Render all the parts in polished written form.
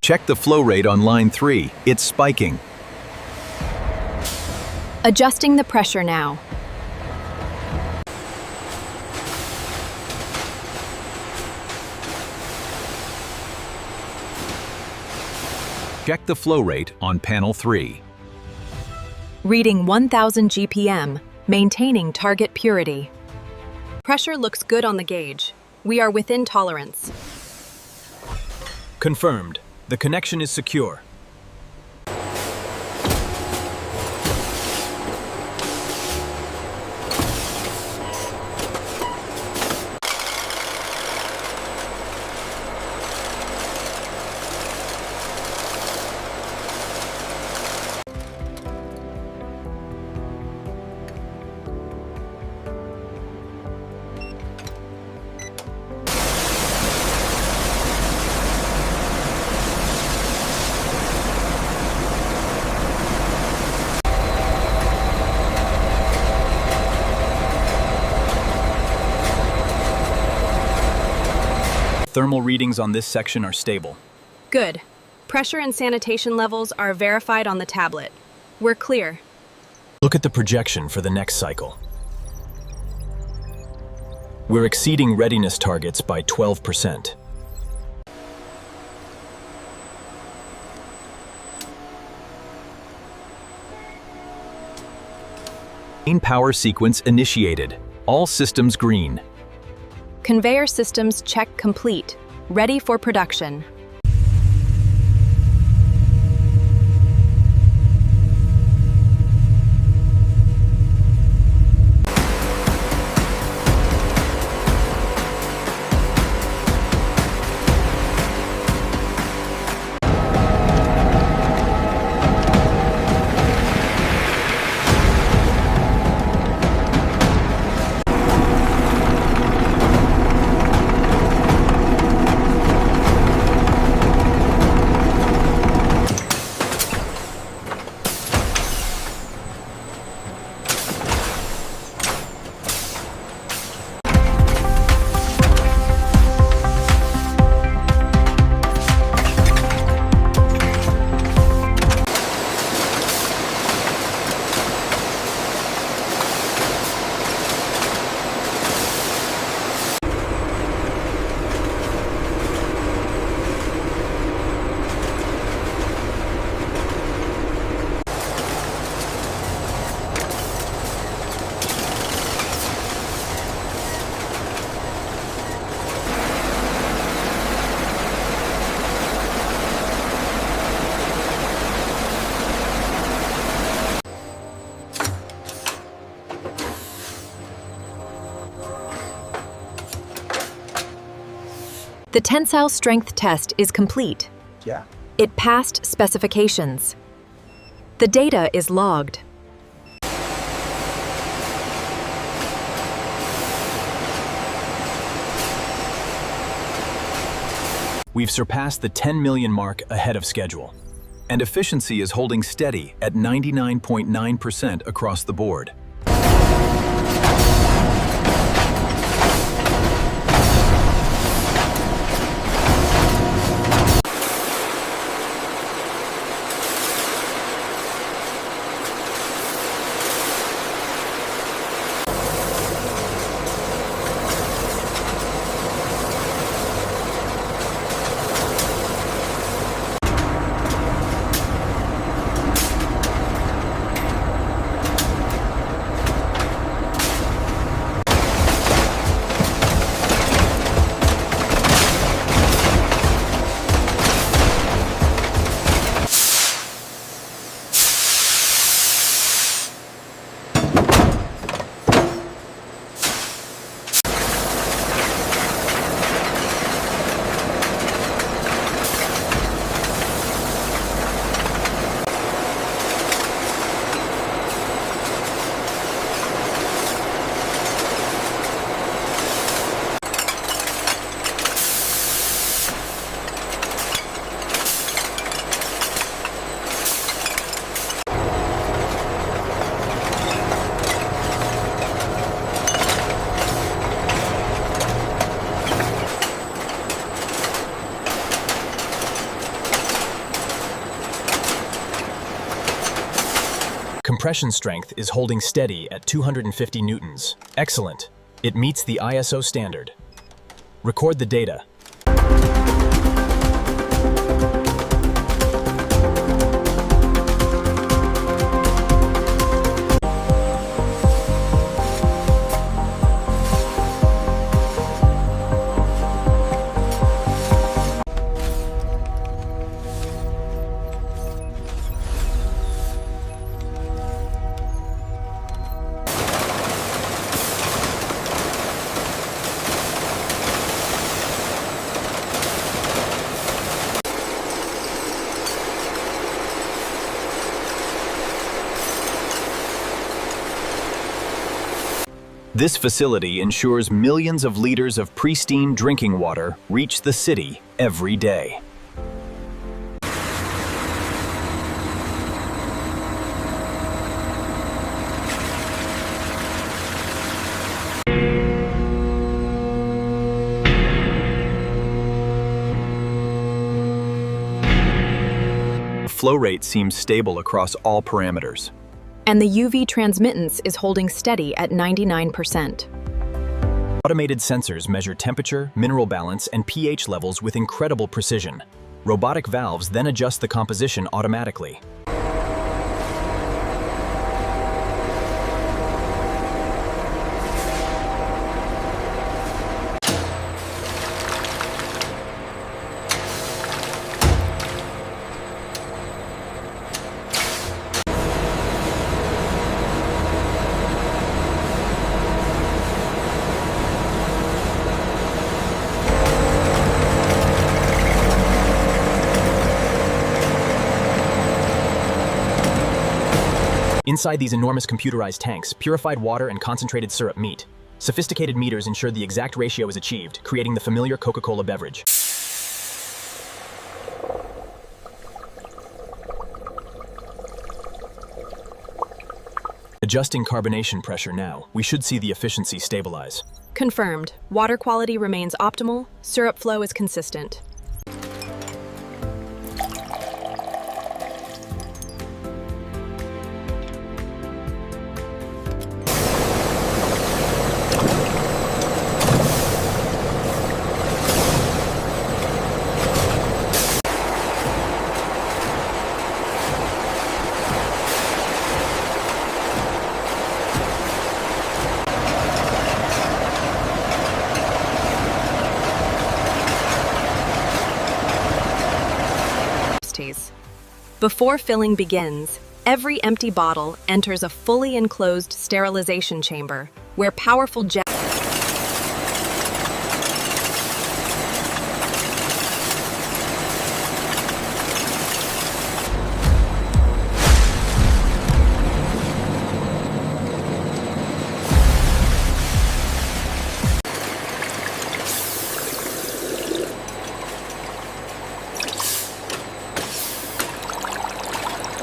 Check the flow rate on line 3. It's spiking. Adjusting the pressure now. Check the flow rate on panel 3. Reading 1000 GPM, maintaining target purity. Pressure looks good on the gauge. We are within tolerance. Confirmed. The connection is secure. Thermal readings on this section are stable. Good. Pressure and sanitation levels are verified on the tablet. We're clear. Look at the projection for the next cycle. We're exceeding readiness targets by 12%. Main power sequence initiated. All systems green. Conveyor systems check complete. Ready for production. The tensile strength test is complete. Yeah. It passed specifications. The data is logged. We've surpassed the 10 million mark ahead of schedule. And efficiency is holding steady at 99.9% across the board. compression strength is holding steady at 250 newtons. Excellent. It meets the ISO standard. Record the data. This facility ensures millions of liters of pristine drinking water reach the city every day. Flow rate seems stable across all parameters. And the UV transmittance is holding steady at 99%. Automated sensors measure temperature, mineral balance, and pH levels with incredible precision. Robotic valves then adjust the composition automatically. Inside these enormous computerized tanks, purified water and concentrated syrup meet. Sophisticated meters ensure the exact ratio is achieved, creating the familiar Coca-Cola beverage. Adjusting carbonation pressure now, we should see the efficiency stabilize. Confirmed. Water quality remains optimal, syrup flow is consistent. Before filling begins, every empty bottle enters a fully enclosed sterilization chamber, where powerful jets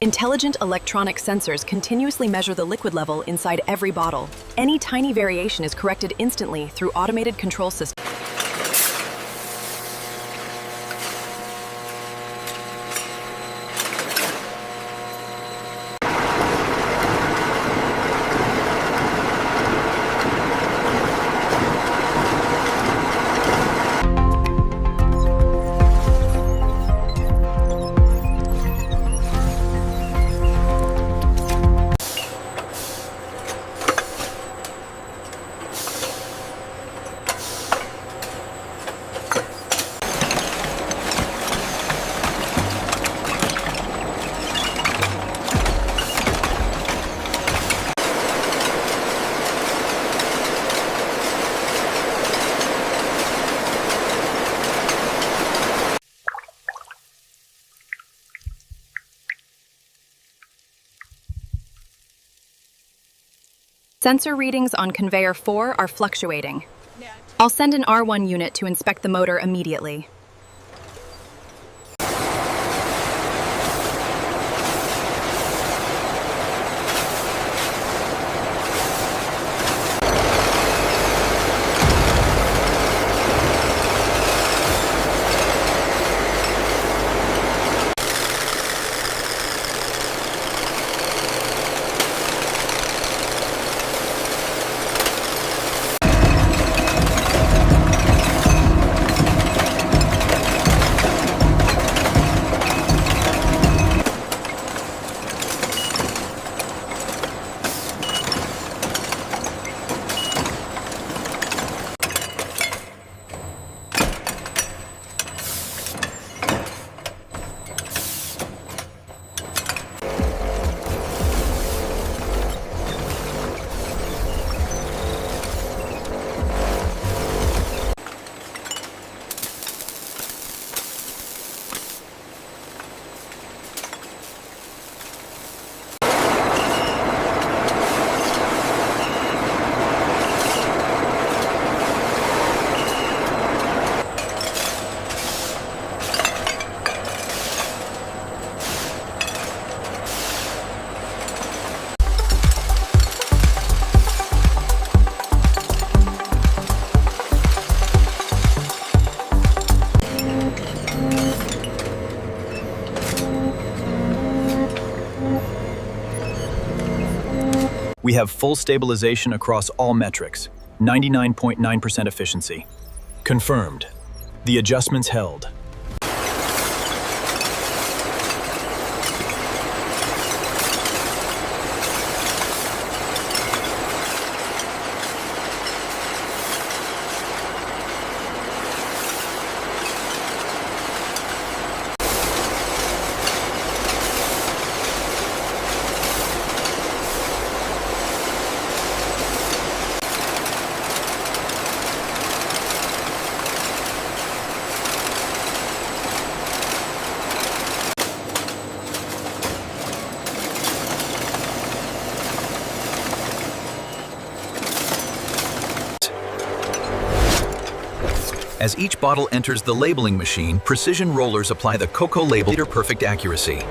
Intelligent electronic sensors continuously measure the liquid level inside every bottle. Any tiny variation is corrected instantly through automated control systems. Sensor readings on conveyor 4 are fluctuating. I'll send an R1 unit to inspect the motor immediately. We have full stabilization across all metrics, 99.9% efficiency. Confirmed. The adjustments held. As each bottle enters the labeling machine, precision rollers apply the Cocoa label to perfect accuracy.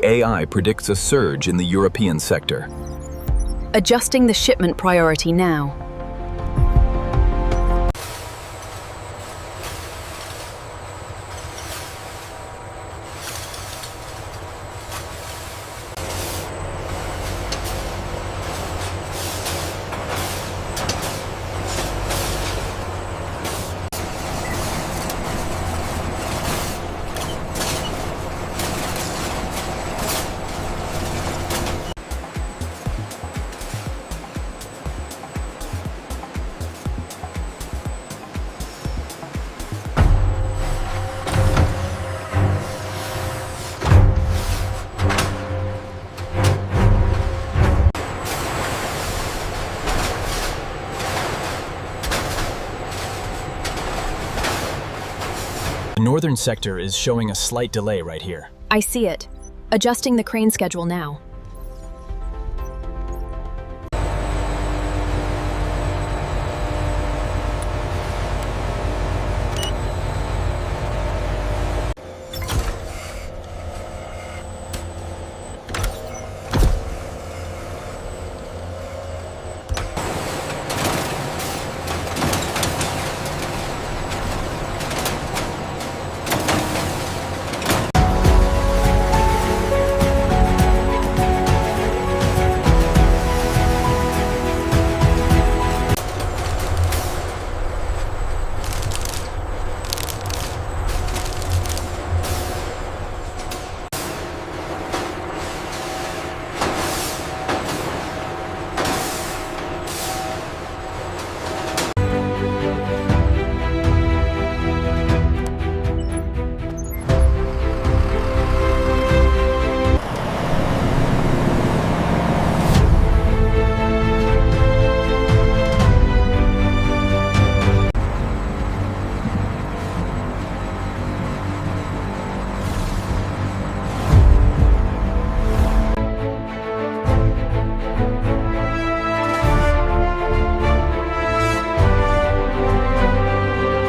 AI predicts a surge in the European sector. Adjusting the shipment priority now. The northern sector is showing a slight delay right here. I see it. Adjusting the crane schedule now.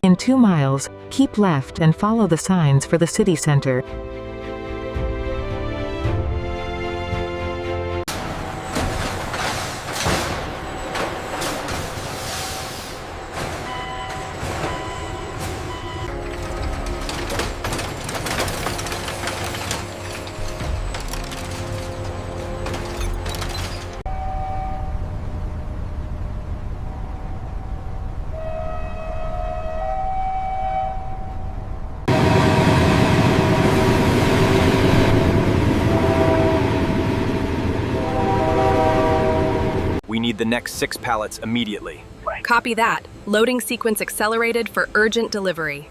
In 2 miles, keep left and follow the signs for the city center. need the next 6 pallets immediately. Copy that. Loading sequence accelerated for urgent delivery.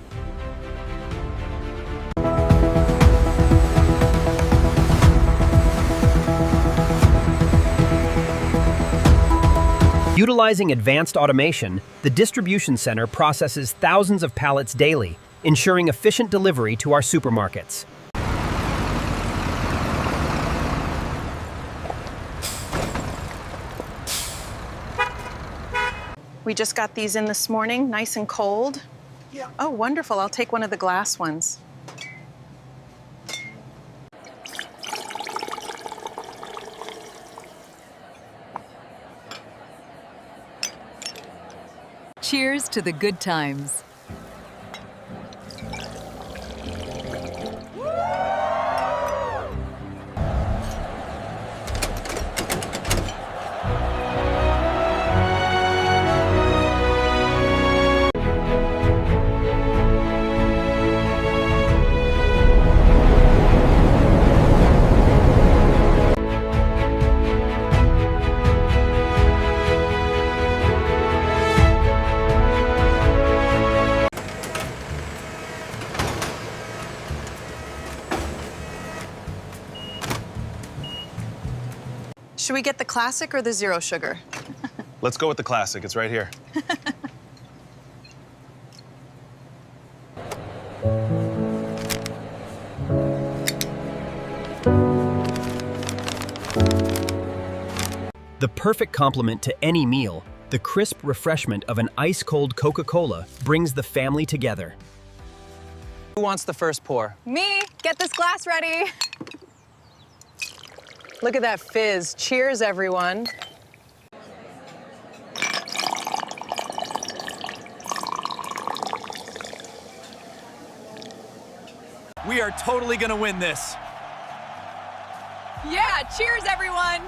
Utilizing advanced automation, the distribution center processes thousands of pallets daily, ensuring efficient delivery to our supermarkets. We just got these in this morning, nice and cold. Yeah. Oh, wonderful. I'll take one of the glass ones. Cheers to the good times. Should we get the classic or the zero sugar? Let's go with the classic. It's right here. The perfect complement to any meal, the crisp refreshment of an ice-cold Coca-Cola brings the family together. Who wants the first pour? Me! Get this glass ready. Look at that fizz. Cheers, everyone. We are totally gonna win this. Yeah, cheers everyone!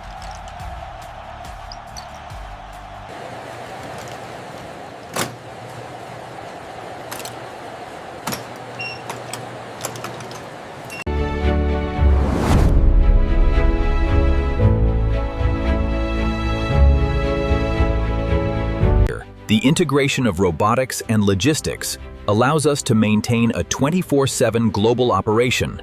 The integration of robotics and logistics allows us to maintain a 24/7 global operation